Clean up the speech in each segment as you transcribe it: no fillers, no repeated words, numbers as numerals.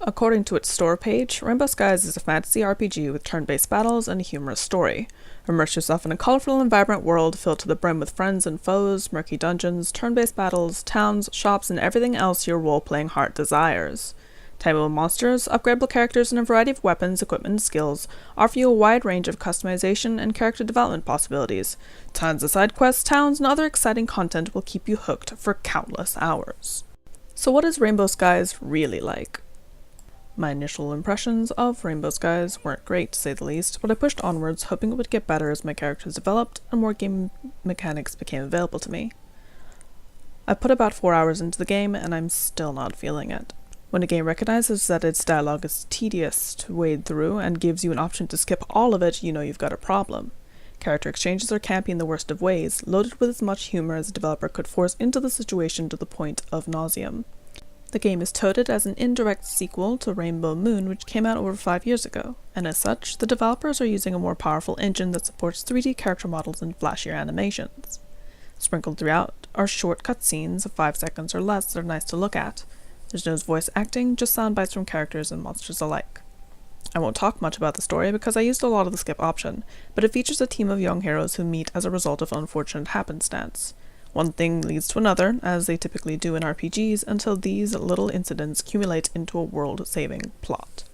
According to its store page, Rainbow Skies is a fantasy RPG with turn-based battles and a humorous story. Immerse yourself in a colorful and vibrant world filled to the brim with friends and foes, murky dungeons, turn-based battles, towns, shops, and everything else your role-playing heart desires. Tameable monsters, upgradable characters, and a variety of weapons, equipment, and skills offer you a wide range of customization and character development possibilities. Tons of side quests, towns, and other exciting content will keep you hooked for countless hours. So what is Rainbow Skies really like? My initial impressions of Rainbow Skies weren't great, to say the least, but I pushed onwards, hoping it would get better as my characters developed and more game mechanics became available to me. I put about 4 hours into the game, and I'm still not feeling it. When a game recognizes that its dialogue is tedious to wade through and gives you an option to skip all of it, you know you've got a problem. Character exchanges are campy in the worst of ways, loaded with as much humor as a developer could force into the situation to the point of nauseam. The game is touted as an indirect sequel to Rainbow Moon, which came out over 5 years ago, and as such, the developers are using a more powerful engine that supports 3D character models and flashier animations. Sprinkled throughout are short cutscenes of 5 seconds or less that are nice to look at. There's no voice acting, just sound bites from characters and monsters alike. I won't talk much about the story because I used a lot of the skip option, but it features a team of young heroes who meet as a result of unfortunate happenstance. One thing leads to another, as they typically do in RPGs, until these little incidents accumulate into a world-saving plot.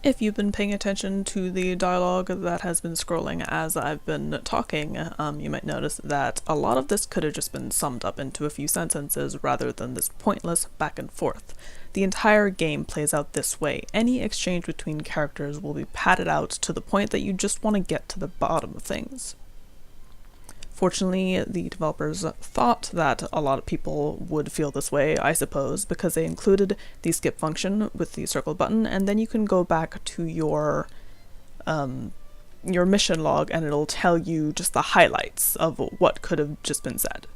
If you've been paying attention to the dialogue that has been scrolling as I've been talking, you might notice that a lot of this could have just been summed up into a few sentences rather than this pointless back and forth. The entire game plays out this way. Any exchange between characters will be padded out to the point that you just want to get to the bottom of things. Fortunately, the developers thought that a lot of people would feel this way, I suppose, because they included the skip function with the circle button, and then you can go back to your mission log and it'll tell you just the highlights of what could have just been said.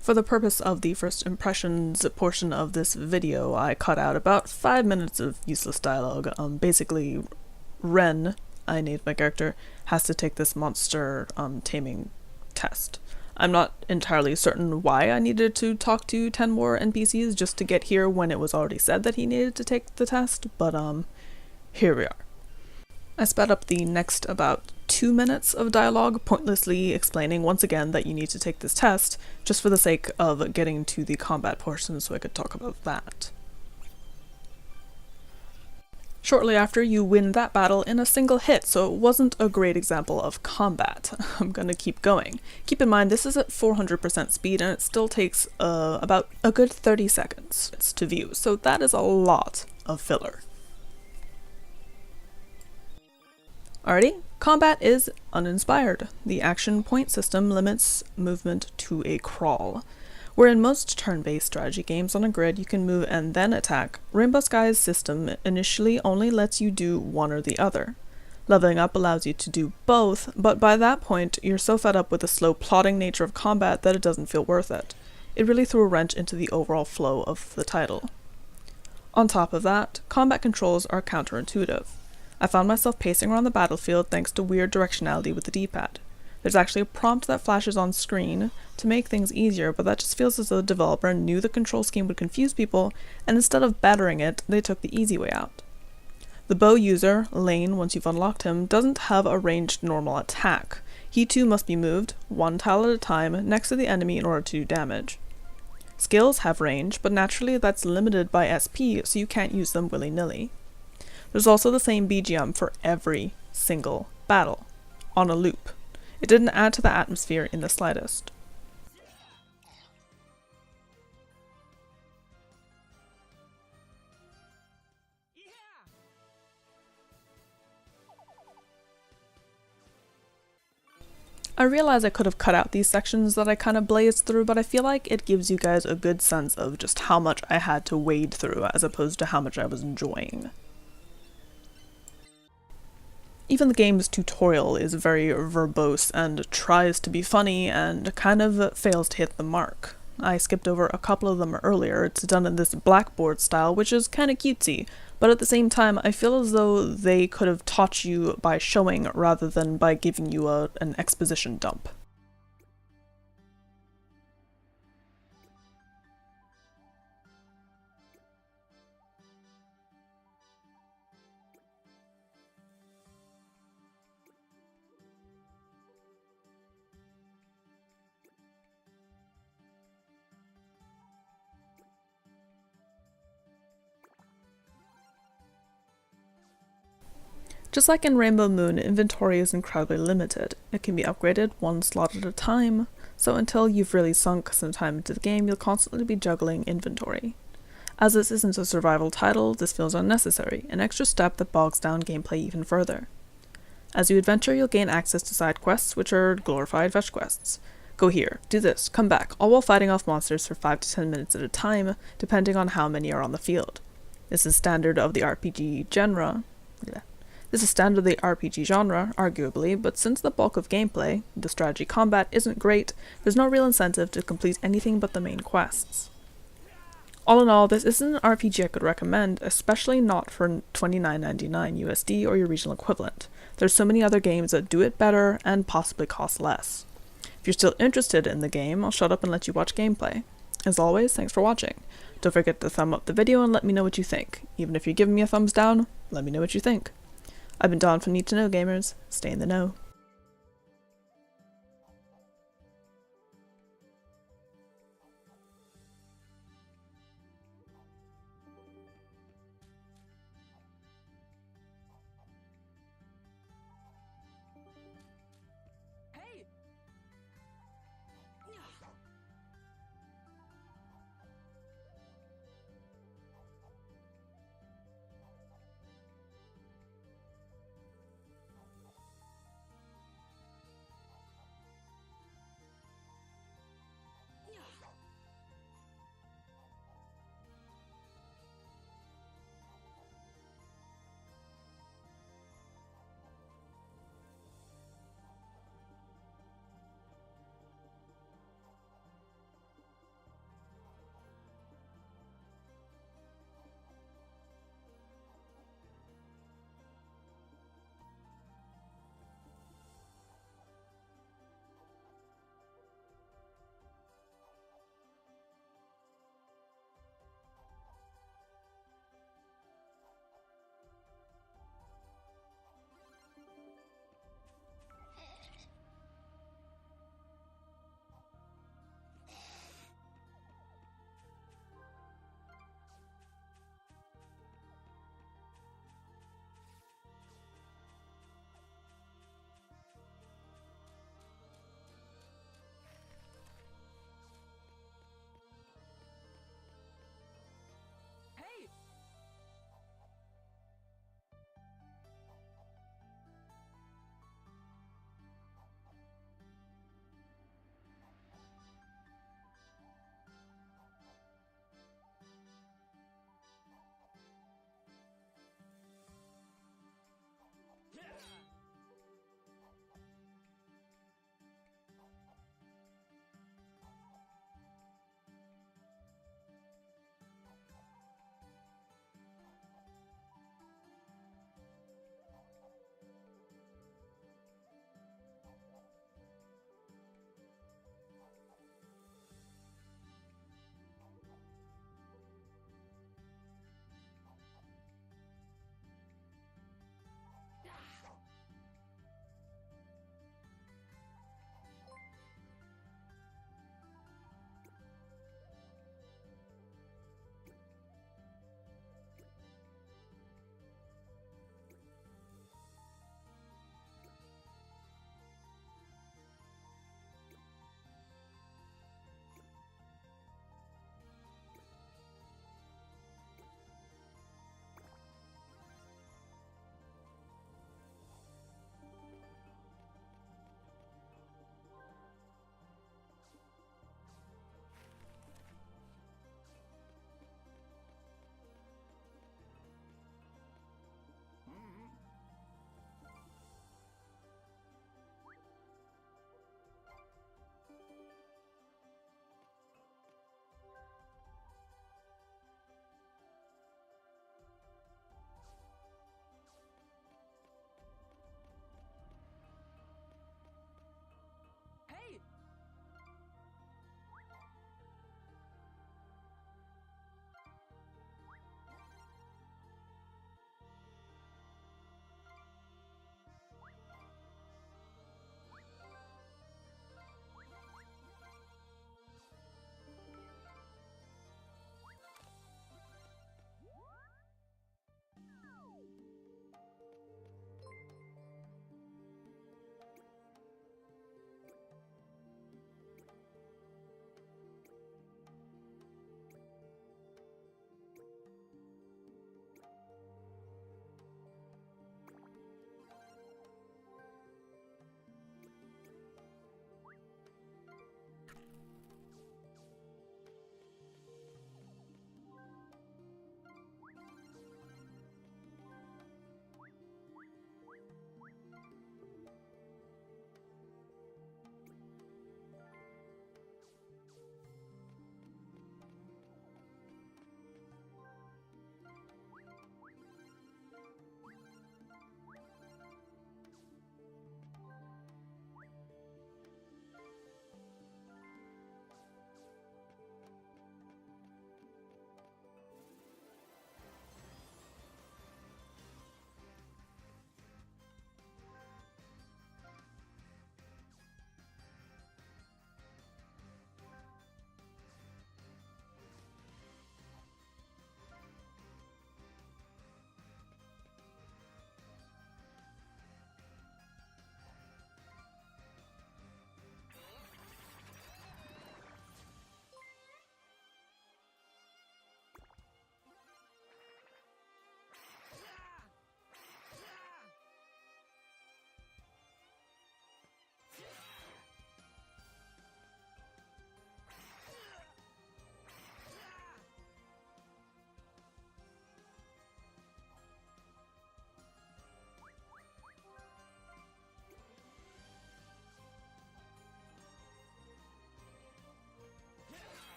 For the purpose of the first impressions portion of this video, I cut out about 5 minutes of useless dialogue. Basically, Ren, I named my character, has to take this monster taming test. I'm not entirely certain why I needed to talk to 10 more NPCs just to get here when it was already said that he needed to take the test, but here we are. I sped up the next about 2 minutes of dialogue, pointlessly explaining once again that you need to take this test, just for the sake of getting to the combat portion so I could talk about that. Shortly after, you win that battle in a single hit, so it wasn't a great example of combat. I'm gonna keep going. Keep in mind, this is at 400% speed, and it still takes about a good 30 seconds to view, so that is a lot of filler. Alrighty, combat is uninspired. The action point system limits movement to a crawl. Where in most turn-based strategy games on a grid you can move and then attack, Rainbow Skies' system initially only lets you do one or the other. Leveling up allows you to do both, but by that point you're so fed up with the slow plodding nature of combat that it doesn't feel worth it. It really threw a wrench into the overall flow of the title. On top of that, combat controls are counterintuitive. I found myself pacing around the battlefield thanks to weird directionality with the D-pad. There's actually a prompt that flashes on screen to make things easier, but that just feels as though the developer knew the control scheme would confuse people, and instead of bettering it, they took the easy way out. The bow user, Lane, once you've unlocked him, doesn't have a ranged normal attack. He too must be moved, one tile at a time, next to the enemy in order to do damage. Skills have range, but naturally that's limited by SP, so you can't use them willy-nilly. There's also the same BGM for every single battle, on a loop. It didn't add to the atmosphere in the slightest. I realize I could have cut out these sections that I kind of blazed through, but I feel like it gives you guys a good sense of just how much I had to wade through as opposed to how much I was enjoying. Even the game's tutorial is very verbose and tries to be funny and kind of fails to hit the mark. I skipped over a couple of them earlier. It's done in this blackboard style, which is kind of cutesy, but at the same time I feel as though they could have taught you by showing rather than by giving you an exposition dump. Just like in Rainbow Moon, inventory is incredibly limited. It can be upgraded one slot at a time, so until you've really sunk some time into the game, you'll constantly be juggling inventory. As this isn't a survival title, this feels unnecessary, an extra step that bogs down gameplay even further. As you adventure, you'll gain access to side quests, which are glorified fetch quests. Go here, do this, come back, all while fighting off monsters for 5 to 10 minutes at a time, depending on how many are on the field. This is standard of the RPG genre, arguably, but since the bulk of gameplay, the strategy combat, isn't great, there's no real incentive to complete anything but the main quests. All in all, this isn't an RPG I could recommend, especially not for $29.99 USD or your regional equivalent. There's so many other games that do it better and possibly cost less. If you're still interested in the game, I'll shut up and let you watch gameplay. As always, thanks for watching. Don't forget to thumb up the video and let me know what you think. Even if you're giving me a thumbs down, let me know what you think. I've been Don from NeedtoKnow Gamers. Stay in the know.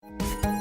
you.